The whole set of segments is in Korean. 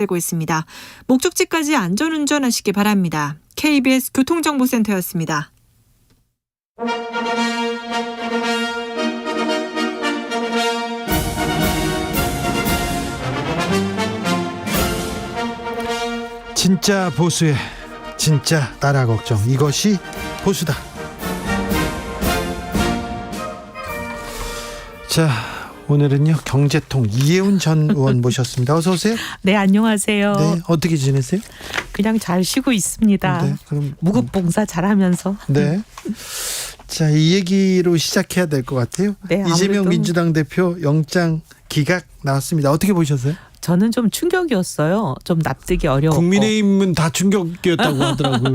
되고 있습니다. 목적지까지 안전운전하시기 바랍니다. KBS 교통정보센터였습니다. 진짜 보수의 진짜 나라 걱정, 이것이 보수다. 자, 오늘은요 경제통 이혜훈 전 의원 모셨습니다. 어서 오세요. 네, 안녕하세요. 네, 어떻게 지내세요? 그냥 잘 쉬고 있습니다. 네, 그럼 무급봉사 잘하면서. 네. 자, 이 얘기로 시작해야 될 것 같아요. 네, 이재명 민주당 대표 영장 기각 나왔습니다. 어떻게 보셨어요? 저는 좀 충격이었어요. 좀 납득이 어려웠고. 국민의힘은 다 충격이었다고 하더라고요.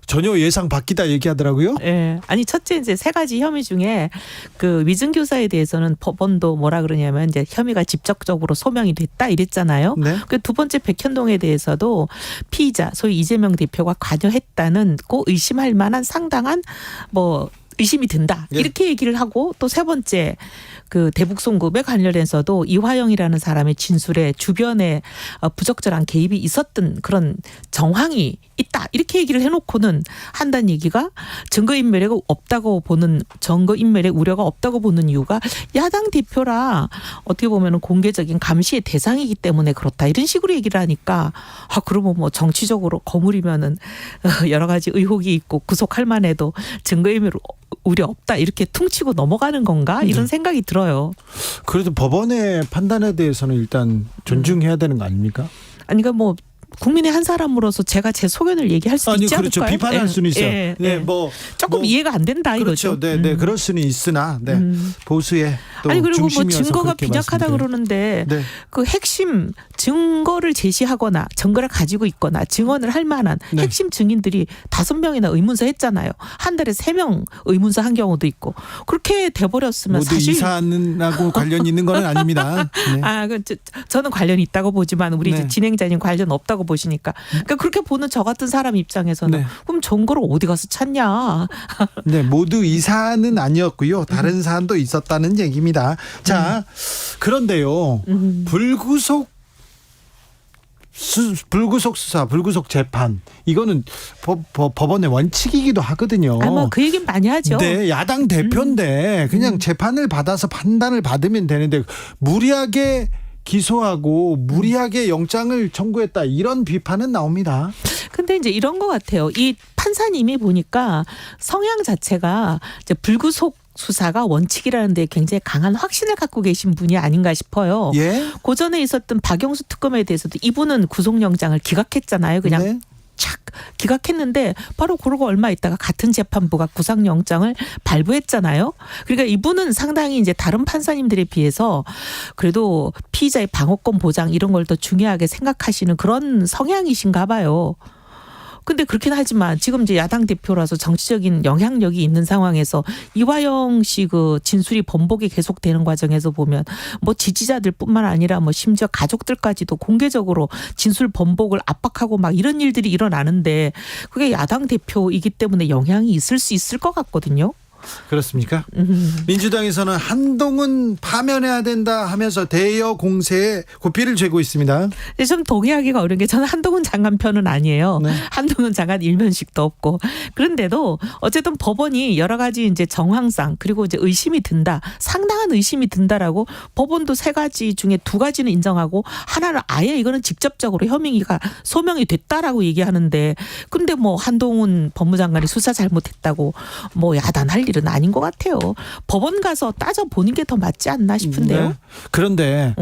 전혀 예상 밖이다 얘기하더라고요. 네. 아니, 첫째 이제 세 가지 혐의 중에 그 위증교사에 대해서는 법원도 뭐라 그러냐면 이제 혐의가 직접적으로 소명이 됐다 이랬잖아요. 네. 그 두 번째 백현동에 대해서도 피의자 소위 이재명 대표가 관여했다는 고 의심할 만한 상당한 의심이 든다. 네. 이렇게 얘기를 하고 또 세 번째 그 대북 송금에 관련해서도 이화영이라는 사람의 진술에 주변에 부적절한 개입이 있었던 그런 정황이 있다. 이렇게 얘기를 해놓고는 한다는 얘기가 증거인멸의 우려가 없다고 보는 이유가 야당 대표라 어떻게 보면 공개적인 감시의 대상이기 때문에 그렇다. 이런 식으로 얘기를 하니까 그러면 정치적으로 거물이면은 여러 가지 의혹이 있고 구속할 만해도 증거인멸 우려 없다. 이렇게 퉁치고 넘어가는 건가? 이런 생각이 들어요. 그래도 법원의 판단에 대해서는 일단 존중해야 되는 거 아닙니까? 아니, 그러니까 국민의 한 사람으로서 제가 제 소견을 얘기할 수 있지 그렇죠. 않을까요? 비판할 수는 있어요. 조금 이해가 안 된다 그렇죠. 이거죠. 네, 그럴 수는 있으나 보수의 또 아니, 그리고 중심이어서 증거가 그렇게 빈약하다 말씀드려요. 그러는데 네. 그 핵심 증거를 제시하거나 증거를 가지고 있거나 증언을 할 만한 네. 핵심 증인들이 5명이나 의문서 했잖아요. 한 달에 3명 의문서 한 경우도 있고 그렇게 돼버렸으면 모두 사실 이사안하고 관련 있는 건 아닙니다. 네. 저는 관련이 있다고 보지만 우리 네. 진행자님 관련 없다고 보시니까 그러니까 그렇게 보는 저 같은 사람 입장에서는 네. 그럼 증거를 어디 가서 찾냐. 네, 모두 이 사안은 아니었고요. 다른 사안도 있었다는 얘기입니다. 자, 그런데요. 불구속 수사, 불구속 재판, 이거는 법원의 원칙이기도 하거든요. 아마 그 얘기는 많이 하죠. 네, 야당 대표인데 그냥 재판을 받아서 판단을 받으면 되는데 무리하게 기소하고 무리하게 영장을 청구했다, 이런 비판은 나옵니다. 근데 이제 이런 것 같아요. 이 판사님이 보니까 성향 자체가 이제 불구속 수사가 원칙이라는 데 굉장히 강한 확신을 갖고 계신 분이 아닌가 싶어요. 예? 고전에 있었던 박영수 특검에 대해서도 이분은 구속영장을 기각했잖아요. 그냥 네. 착 기각했는데 바로 그러고 얼마 있다가 같은 재판부가 구속영장을 발부했잖아요. 그러니까 이분은 상당히 이제 다른 판사님들에 비해서 그래도 피의자의 방어권 보장 이런 걸 더 중요하게 생각하시는 그런 성향이신가 봐요. 근데 그렇긴 하지만 지금 이제 야당 대표라서 정치적인 영향력이 있는 상황에서 이화영 씨 그 진술이 번복이 계속되는 과정에서 보면 지지자들뿐만 아니라 심지어 가족들까지도 공개적으로 진술 번복을 압박하고 막 이런 일들이 일어나는데 그게 야당 대표이기 때문에 영향이 있을 수 있을 것 같거든요. 그렇습니까? 민주당에서는 한동훈 파면해야 된다 하면서 대여 공세에 고삐를 죄고 있습니다. 좀 동의하기가 어려운 게 저는 한동훈 장관 편은 아니에요. 네. 한동훈 장관 일면식도 없고. 그런데도 어쨌든 법원이 여러 가지 이제 정황상 그리고 이제 의심이 든다. 상당한 의심이 든다라고 법원도 3가지 중에 2가지는 인정하고 하나는 아예 이거는 직접적으로 혐의가 소명이 됐다라고 얘기하는데 근데 한동훈 법무장관이 수사 잘못했다고 야단할 일은 아닌 것 같아요. 법원 가서 따져보는 게 더 맞지 않나 싶은데요. 네. 그런데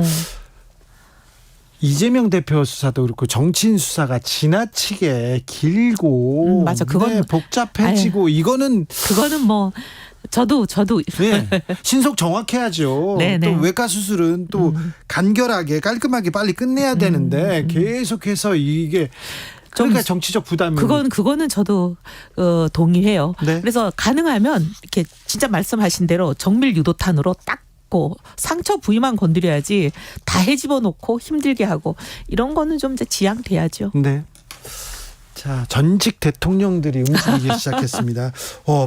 이재명 대표 수사도 그렇고 정치인 수사가 지나치게 길고 맞아. 그건 복잡해지고 이거는 저도 네, 신속 정확해야죠. 네네. 또 외과 수술은 또 간결하게 깔끔하게 빨리 끝내야 되는데 계속해서 이게 그러니까 정치적 부담이. 그거는 저도 동의해요. 네. 그래서 가능하면 이렇게 진짜 말씀하신 대로 정밀 유도탄으로 딱 상처 부위만 건드려야지 다 헤집어 놓고 힘들게 하고 이런 거는 좀 이제 지양돼야죠. 네. 자, 전직 대통령들이 움직이기 시작했습니다.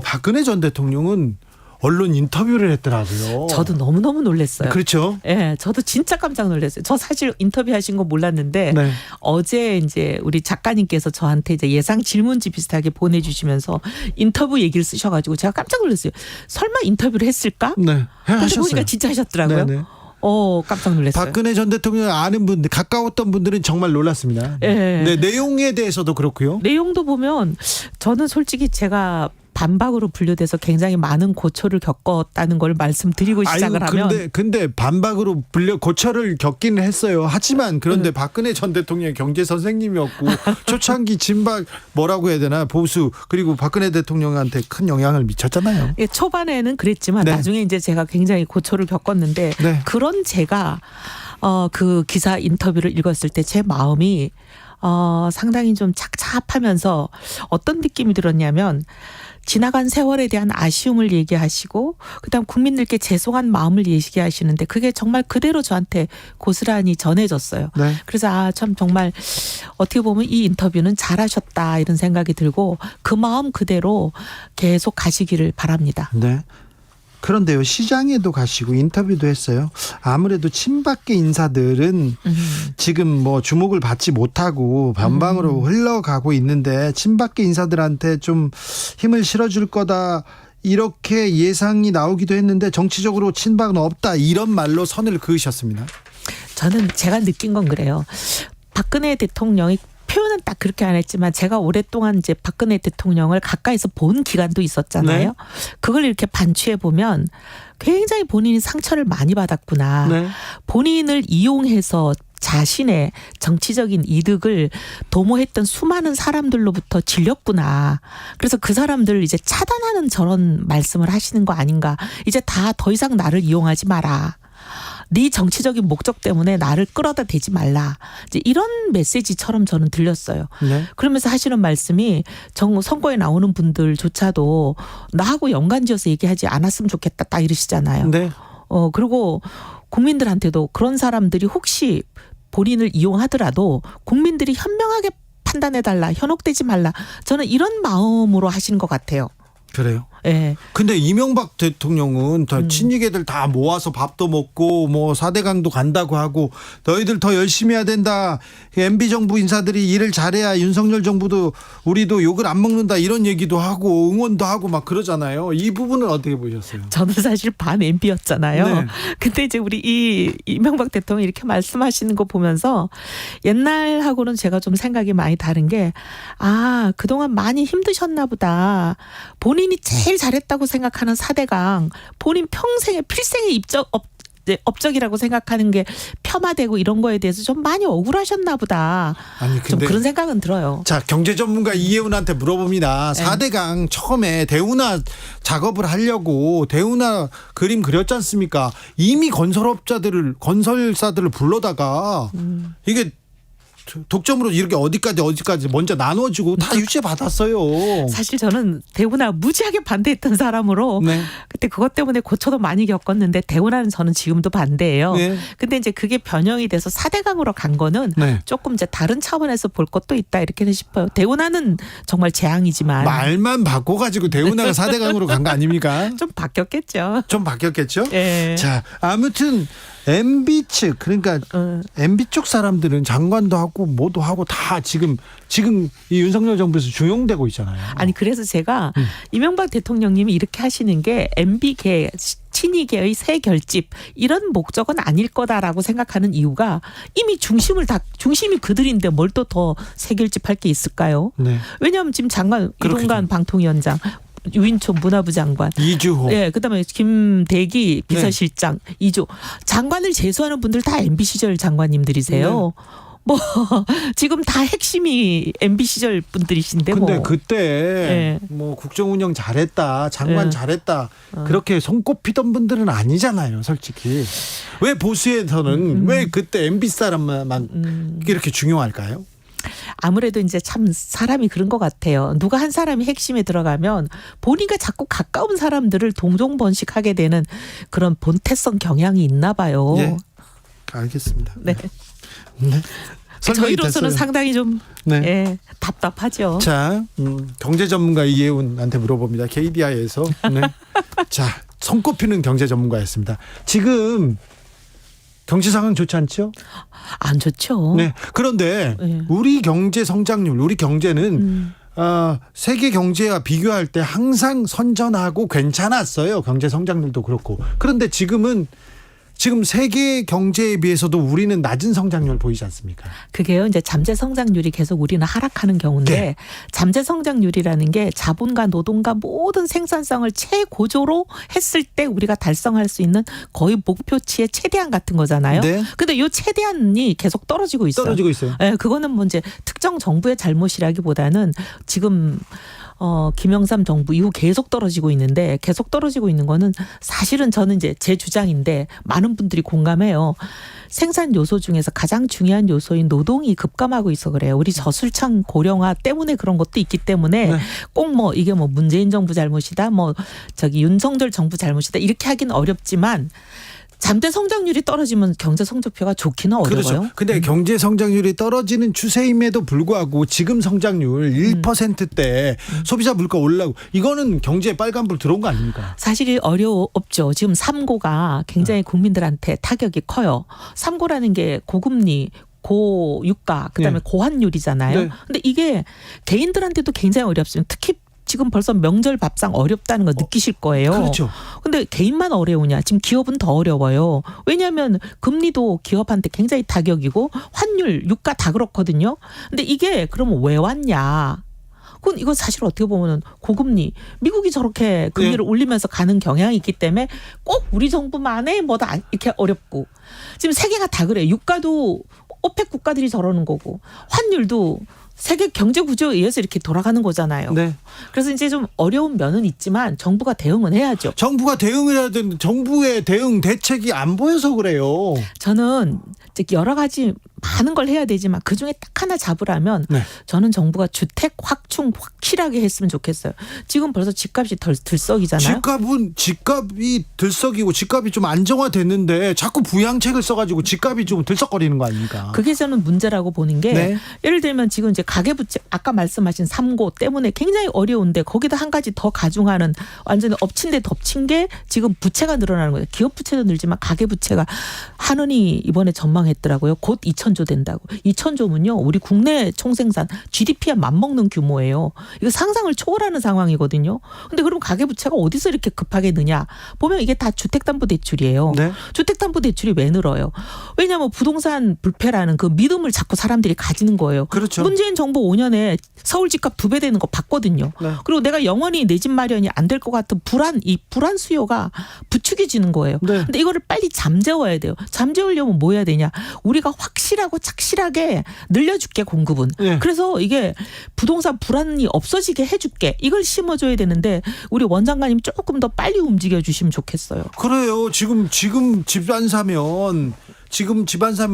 박근혜 전 대통령은 언론 인터뷰를 했더라고요. 저도 너무너무 놀랐어요. 그렇죠. 예, 저도 진짜 깜짝 놀랐어요. 저 사실 인터뷰하신 거 몰랐는데 네. 어제 이제 우리 작가님께서 저한테 이제 예상 질문지 비슷하게 보내주시면서 인터뷰 얘기를 쓰셔가지고 제가 깜짝 놀랐어요. 설마 인터뷰를 했을까? 네. 근데 하셨어요. 보니까 진짜 하셨더라고요. 네네. 깜짝 놀랐어요. 박근혜 전 대통령 아는 분들, 가까웠던 분들은 정말 놀랐습니다. 예. 네, 내용에 대해서도 그렇고요. 내용도 보면 저는 솔직히 제가 반박으로 분류돼서 굉장히 많은 고초를 겪었다는 걸 말씀드리고 시작을 하면 근데 반박으로 고초를 겪기는 했어요. 하지만 그런데 박근혜 전 대통령이 경제 선생님이었고 초창기 진박 뭐라고 해야 되나 보수 그리고 박근혜 대통령한테 큰 영향을 미쳤잖아요. 예, 초반에는 그랬지만 네. 나중에 이제 제가 굉장히 고초를 겪었는데 네. 그런 제가 그 기사 인터뷰를 읽었을 때 제 마음이 상당히 좀 착잡하면서 어떤 느낌이 들었냐면 지나간 세월에 대한 아쉬움을 얘기하시고 그다음 국민들께 죄송한 마음을 얘기하시는데 그게 정말 그대로 저한테 고스란히 전해졌어요. 네. 그래서 참 정말 어떻게 보면 이 인터뷰는 잘하셨다 이런 생각이 들고 그 마음 그대로 계속 가시기를 바랍니다. 네. 그런데요, 시장에도 가시고 인터뷰도 했어요. 아무래도 친박계 인사들은 지금 뭐 주목을 받지 못하고 변방으로 흘러가고 있는데 친박계 인사들한테 좀 힘을 실어줄 거다. 이렇게 예상이 나오기도 했는데 정치적으로 친박은 없다. 이런 말로 선을 그으셨습니다. 저는 제가 느낀 건 그래요. 박근혜 대통령이 표현은 딱 그렇게 안 했지만 제가 오랫동안 이제 박근혜 대통령을 가까이서 본 기간도 있었잖아요. 네. 그걸 이렇게 반추해 보면 굉장히 본인이 상처를 많이 받았구나. 네. 본인을 이용해서 자신의 정치적인 이득을 도모했던 수많은 사람들로부터 질렸구나. 그래서 그 사람들을 이제 차단하는 저런 말씀을 하시는 거 아닌가. 이제 다 더 이상 나를 이용하지 마라. 네 정치적인 목적 때문에 나를 끌어다 대지 말라. 이제 이런 메시지처럼 저는 들렸어요. 네. 그러면서 하시는 말씀이 선거에 나오는 분들조차도 나하고 연관지어서 얘기하지 않았으면 좋겠다. 딱 이러시잖아요. 네. 그리고 국민들한테도 그런 사람들이 혹시 본인을 이용하더라도 국민들이 현명하게 판단해달라. 현혹되지 말라. 저는 이런 마음으로 하시는 것 같아요. 그래요. 예. 근데 이명박 대통령은 다 친이계들 다 모아서 밥도 먹고 뭐 4대강도 간다고 하고 너희들 더 열심히 해야 된다. MB 정부 인사들이 일을 잘해야 윤석열 정부도 우리도 욕을 안 먹는다 이런 얘기도 하고 응원도 하고 막 그러잖아요. 이 부분은 어떻게 보셨어요? 저는 사실 반 MB였잖아요. 네. 근데 이제 우리 이명박 대통령이 이렇게 말씀하시는 거 보면서 옛날하고는 제가 좀 생각이 많이 다른 게 그동안 많이 힘드셨나 보다. 본인이 제일 잘했다고 생각하는 4대강 본인 평생의 필생의 업적이라고 생각하는 게 폄하되고 이런 거에 대해서 좀 많이 억울하셨나 보다. 아니 좀 근데 그런 생각은 들어요. 자, 경제 전문가 이혜훈한테 물어봅니다. 4대강 처음에 대운하 작업을 하려고 대운하 그림 그렸지 않습니까? 이미 건설사들을 불러다가 이게 독점으로 이렇게 어디까지 먼저 나눠주고 다 유죄 받았어요. 사실 저는 대운하 무지하게 반대했던 사람으로 네. 그때 그것 때문에 고초도 많이 겪었는데 대운하는 저는 지금도 반대예요. 네. 근데 이제 그게 변형이 돼서 4대강으로 간 거는 네. 조금 이제 다른 차원에서 볼 것도 있다 이렇게 싶어요. 대운하는 정말 재앙이지만 말만 바꿔가지고 대운하가 4대강으로 간 거 아닙니까? 좀 바뀌었겠죠. 좀 바뀌었겠죠? 예. 자, 아무튼 MB 측 그러니까 MB 쪽 사람들은 장관도 하고 뭐도 하고 다 지금 이 윤석열 정부에서 중용되고 있잖아요. 아니 그래서 제가 이명박 대통령님이 이렇게 하시는 게 MB계 친이계의 새 결집 이런 목적은 아닐 거다라고 생각하는 이유가 이미 중심이 그들인데 뭘 또 더 새 결집할 게 있을까요? 네. 왜냐하면 지금 장관 그렇겠죠. 이동관 방통위원장 유인촌 문화부 장관. 이주호. 예, 그다음에 김대기 비서실장, 이조 장관을 제수하는 분들 다 MB 시절 장관님들이세요. 뭐 지금 다 핵심이 MB 시절 분들이신데 근데 뭐. 그때 뭐 국정운영 잘했다, 장관 잘했다 그렇게 손꼽히던 분들은 아니잖아요, 솔직히. 왜 보수에서는 왜 그때 MB 사람만 이렇게 중요할까요? 아무래도 이제 참 사람이 그런 것 같아요. 누가 한 사람이 핵심에 들어가면 본인과 자꾸 가까운 사람들을 동종번식하게 되는 그런 본태성 경향이 있나 봐요. 예, 알겠습니다. 네. 네. 저희로서는 됐어요. 상당히 좀 네. 답답하죠. 자, 경제 전문가 이혜훈한테 물어봅니다. KDI에서. 네. 자, 손꼽히는 경제 전문가였습니다. 지금 경제 상황 좋지 않죠? 안 좋죠. 네. 그런데 네. 우리 경제 성장률, 우리 경제는 세계 경제와 비교할 때 항상 선전하고 괜찮았어요. 경제 성장률도 그렇고. 그런데 지금 세계 경제에 비해서도 우리는 낮은 성장률 보이지 않습니까? 그게요. 이제 잠재 성장률이 계속 우리는 하락하는 경우인데 네. 잠재 성장률이라는 게 자본과 노동과 모든 생산성을 최고조로 했을 때 우리가 달성할 수 있는 거의 목표치의 최대한 같은 거잖아요. 네. 근데 이 최대한이 계속 떨어지고 있어요. 떨어지고 있어요. 네, 그거는 뭐 이제 특정 정부의 잘못이라기보다는 지금 김영삼 정부 이후 계속 떨어지고 있는데 계속 떨어지고 있는 거는 사실은 저는 이제 제 주장인데 많은 분들이 공감해요. 생산 요소 중에서 가장 중요한 요소인 노동이 급감하고 있어 그래요. 우리 저술창 고령화 때문에 그런 것도 있기 때문에 네. 꼭 뭐 이게 뭐 문재인 정부 잘못이다, 뭐 저기 윤석열 정부 잘못이다 이렇게 하기는 어렵지만 잠재 성장률이 떨어지면 경제 성적표가 좋기는 어려워요. 그렇죠. 근데 경제 성장률이 떨어지는 추세임에도 불구하고 지금 성장률 1%대 소비자 물가 올라가고 이거는 경제에 빨간불 들어온 거 아닙니까? 사실이 없죠. 지금 3고가 굉장히 국민들한테 타격이 커요. 3고라는 게 고금리, 고유가, 그다음에 네. 고환율이잖아요. 네. 근데 이게 개인들한테도 굉장히 어렵습니다. 특히 지금 벌써 명절 밥상 어렵다는 거 느끼실 거예요. 그렇죠. 근데 개인만 어려우냐? 지금 기업은 더 어려워요. 왜냐하면 금리도 기업한테 굉장히 타격이고 환율, 유가 다 그렇거든요. 근데 이게 그러면 왜 왔냐? 그건 이건 사실 어떻게 보면은 고금리, 미국이 저렇게 금리를 올리면서 가는 경향이 있기 때문에 꼭 우리 정부만의 뭐다 이렇게 어렵고 지금 세계가 다 그래요. 유가도 오펙 국가들이 저러는 거고 환율도 세계 경제 구조에 의해서 이렇게 돌아가는 거잖아요. 네. 그래서 이제 좀 어려운 면은 있지만 정부가 대응은 해야죠. 정부가 대응을 해야 되는데 정부의 대응 대책이 안 보여서 그래요. 저는 여러 가지 많은 걸 해야 되지만 그중에 딱 하나 잡으라면 네. 저는 정부가 주택 확충 확실하게 했으면 좋겠어요. 지금 벌써 집값이 들썩이잖아요. 집값이 들썩이고 집값이 좀 안정화됐는데 자꾸 부양책을 써가지고 집값이 좀 들썩거리는 거 아닙니까? 그게 저는 문제라고 보는 게 네. 예를 들면 지금 이제 가계부채 아까 말씀하신 3고 때문에 굉장히 어려운데 거기다 한 가지 더 가중하는 완전히 엎친 데 덮친 게 지금 부채가 늘어나는 거예요. 기업 부채도 늘지만 가계부채가 한은이 이번에 전망했더라고요. 곧 2,000조 된다고. 2,000조면요. 우리 국내 총생산 GDP에 맞먹는 규모예요. 이거 상상을 초월하는 상황이거든요. 근데 그럼 가계부채가 어디서 이렇게 급하게 느냐. 보면 이게 다 주택담보대출이에요. 네. 주택담보대출이 왜 늘어요? 왜냐하면 부동산 불패라는 그 믿음을 자꾸 사람들이 가지는 거예요. 그렇죠. 문재인 정부 5년에 서울 집값 2배 되는 거 봤거든요. 네. 그리고 내가 영원히 내 집 마련이 안 될 것 같은 이 불안 수요가 부추겨지는 거예요. 네. 근데 이거를 빨리 잠재워야 돼요. 잠재우려면 뭐 해야 되냐? 우리가 확실하고 착실하게 늘려줄게 공급은. 네. 그래서 이게 부동산 불안이 없어지게 해줄게. 이걸 심어줘야 되는데 우리 원장관님 조금 더 빨리 움직여 주시면 좋겠어요. 그래요. 지금 집 안 사면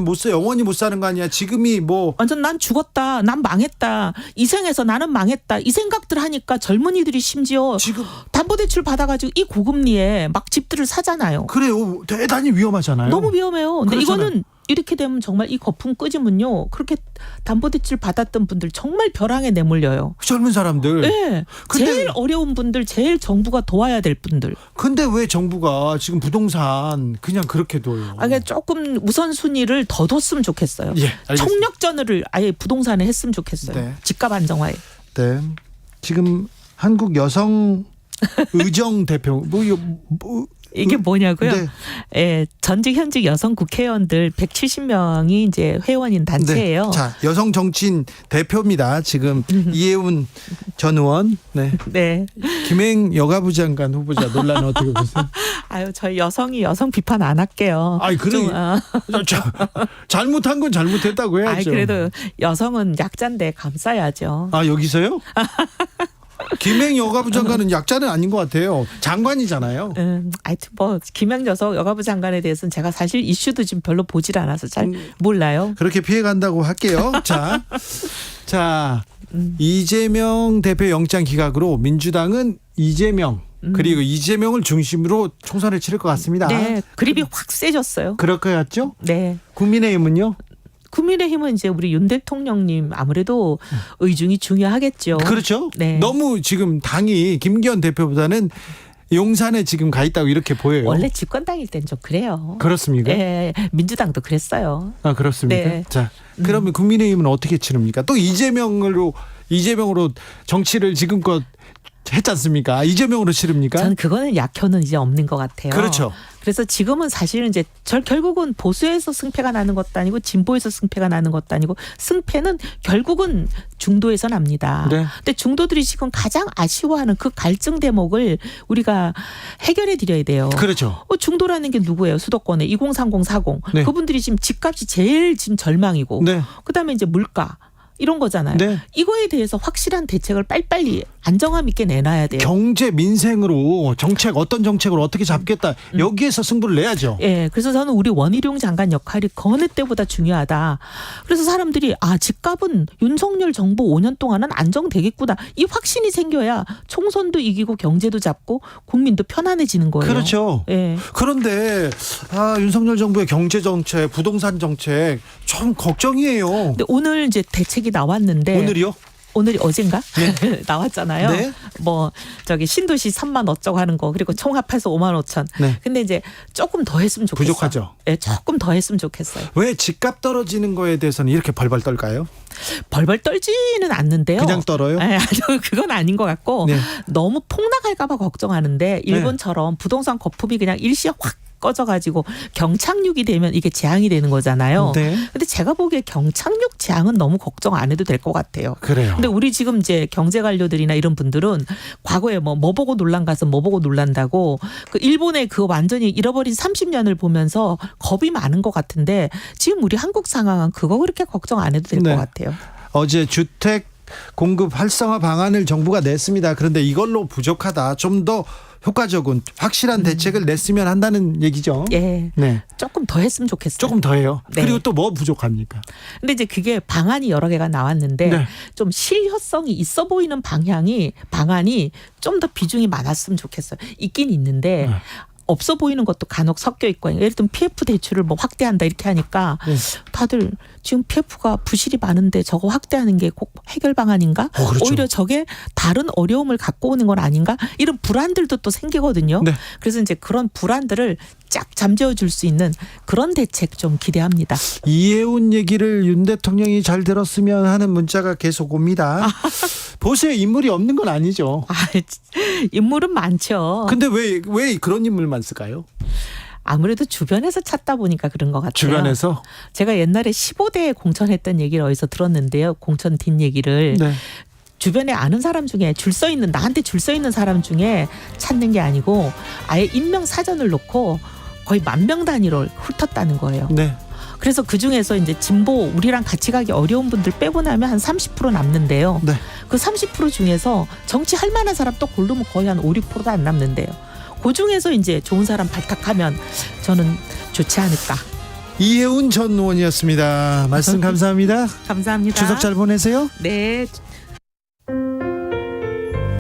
못 사, 영원히 못 사는 거 아니야. 지금이 뭐 완전 난 죽었다. 난 망했다. 이 생에서 나는 망했다. 이 생각들 하니까 젊은이들이 심지어 지금 담보대출 받아가지고 이 고금리에 막 집들을 사잖아요. 그래요. 대단히 위험하잖아요. 너무 위험해요. 근데 그렇잖아요. 이거는 이렇게 되면 정말 이 거품 끄지면요. 그렇게 담보대출 받았던 분들 정말 벼랑에 내몰려요. 젊은 사람들. 네. 근데- 제일 어려운 분들, 제일 정부가 도와야 될 분들. 근데 왜 정부가 지금 부동산 그냥 그렇게 둬요? 그러니까 조금 우선순위를 더 뒀으면 좋겠어요. 예, 알겠습니다. 총력전을 아예 부동산에 했으면 좋겠어요. 네. 집값 안정화에. 네. 지금 한국 여성 의정 대표 이게 뭐냐고요? 네. 예, 전직 현직 여성 국회의원들 170명이 이제 회원인 단체예요. 네. 자, 여성 정치인 대표입니다. 지금 이혜훈 전 의원, 네. 네. 김행 여가부 장관 후보자 논란 어떻게 보세요? 아유, 저희 여성이 여성 비판 안 할게요. 아이, 그래. 좀, 잘못한 건 잘못했다고 해야죠. 아이, 그래도 여성은 약자인데 감싸야죠. 아, 여기서요? 김행 여가부 장관은 약자는 아닌 것 같아요. 장관이잖아요. 하여튼 뭐 김양여성 여가부 장관에 대해서는 제가 사실 이슈도 지금 별로 보질 않아서 잘 몰라요. 그렇게 피해간다고 할게요. 자, 이재명 대표 영장 기각으로 민주당은 이재명 그리고 이재명을 중심으로 총선을 치를 것 같습니다. 네, 그립이 확 세졌어요. 그럴 것 같죠? 네. 국민의힘은요? 국민의힘은 이제 우리 윤 대통령님 아무래도 의중이 중요하겠죠. 그렇죠. 네. 너무 지금 당이 김기현 대표보다는 용산에 지금 가 있다고 이렇게 보여요. 원래 집권 당일 땐 좀 그래요. 그렇습니까? 네, 민주당도 그랬어요. 아, 그렇습니까? 네. 자, 그러면 국민의힘은 어떻게 치릅니까? 또 이재명으로 정치를 지금껏 했지 않습니까? 이재명으로 치릅니까? 전 그거는 약효는 이제 없는 것 같아요. 그렇죠. 그래서 지금은 사실은 이제 결국은 보수에서 승패가 나는 것도 아니고 진보에서 승패가 나는 것도 아니고 승패는 결국은 중도에서 납니다. 네. 근데 중도들이 지금 가장 아쉬워하는 그 갈증 대목을 우리가 해결해 드려야 돼요. 그렇죠. 중도라는 게 누구예요? 수도권에 2030, 40. 네. 그분들이 지금 집값이 제일 지금 절망이고 네. 그다음에 이제 물가 이런 거잖아요. 네. 이거에 대해서 확실한 대책을 빨리빨리 안정감 있게 내놔야 돼요. 경제 민생으로 어떤 정책으로 어떻게 잡겠다. 여기에서 승부를 내야죠. 예, 그래서 저는 우리 원희룡 장관 역할이 어느 때보다 중요하다. 그래서 사람들이 집값은 윤석열 정부 5년 동안은 안정되겠구나. 이 확신이 생겨야 총선도 이기고 경제도 잡고 국민도 편안해지는 거예요. 그렇죠. 예. 그런데 윤석열 정부의 경제 정책, 부동산 정책 좀 걱정이에요. 근데 오늘 이제 대책이 나왔는데 오늘이요? 오늘이 어젠가 나왔잖아요. 네. 뭐 신도시 3만 어쩌고 하는 거 그리고 총합해서 5만 5천. 네. 근데 이제 조금 더 했으면 좋겠어요. 부족하죠. 네, 조금 더 했으면 좋겠어요. 왜 집값 떨어지는 거에 대해서는 이렇게 벌벌 떨까요? 벌벌 떨지는 않는데요. 그냥 떨어요? 네, 그건 아닌 것 같고 네. 너무 폭락할까 봐 걱정하는데 일본처럼 부동산 거품이 그냥 일시에 확 꺼져가지고 경착륙이 되면 이게 재앙이 되는 거잖아요. 네. 근데 제가 보기에 경착륙 재앙은 너무 걱정 안 해도 될 것 같아요. 그래요. 근데 우리 지금 이제 경제 관료들이나 이런 분들은 과거에 뭐 보고 놀란 가서 뭐 보고 놀란다고 그 일본의 그 완전히 잃어버린 30년을 보면서 겁이 많은 것 같은데 지금 우리 한국 상황은 그거 그렇게 걱정 안 해도 될 것 네. 같아요. 어제 주택 공급 활성화 방안을 정부가 냈습니다. 그런데 이걸로 부족하다. 좀 더 효과적인 확실한 대책을 냈으면 한다는 얘기죠. 예. 네. 조금 더 했으면 좋겠어요. 조금 더 해요. 네. 그리고 또 뭐 부족합니까? 근데 이제 그게 방안이 여러 개가 나왔는데 네. 좀 실효성이 있어 보이는 방안이 좀 더 비중이 많았으면 좋겠어요. 있긴 있는데 네. 없어 보이는 것도 간혹 섞여 있고 예를 들면 PF 대출을 뭐 확대한다 이렇게 하니까 네. 다들 지금 PF가 부실이 많은데 저거 확대하는 게 꼭 해결 방안인가? 그렇죠. 오히려 저게 다른 어려움을 갖고 오는 건 아닌가? 이런 불안들도 또 생기거든요. 네. 그래서 이제 그런 불안들을 쫙 잠재워 줄 수 있는 그런 대책 좀 기대합니다. 이해운 얘기를 윤 대통령이 잘 들었으면 하는 문자가 계속 옵니다. 보수에 인물이 없는 건 아니죠. 인물은 많죠. 근데 왜 그런 인물만 쓸까요? 아무래도 주변에서 찾다 보니까 그런 것 같아요. 주변에서? 제가 옛날에 15대 공천했던 얘기를 어디서 들었는데요. 공천 뒷 얘기를. 네. 주변에 아는 사람 중에 나한테 줄 서 있는 사람 중에 찾는 게 아니고 아예 임명 사전을 놓고 거의 10,000명 단위로 훑었다는 거예요. 네. 그래서 그중에서 이제 진보 우리랑 같이 가기 어려운 분들 빼고 나면 한 30% 남는데요. 네. 그 30% 중에서 정치할 만한 사람 또 고르면 거의 한 5, 6%도 안 남는데요. 그 중에서 이제 좋은 사람 발탁하면 저는 좋지 않을까. 이해운 전 의원이었습니다. 말씀 감사합니다. 감사합니다. 추석 잘 보내세요. 네.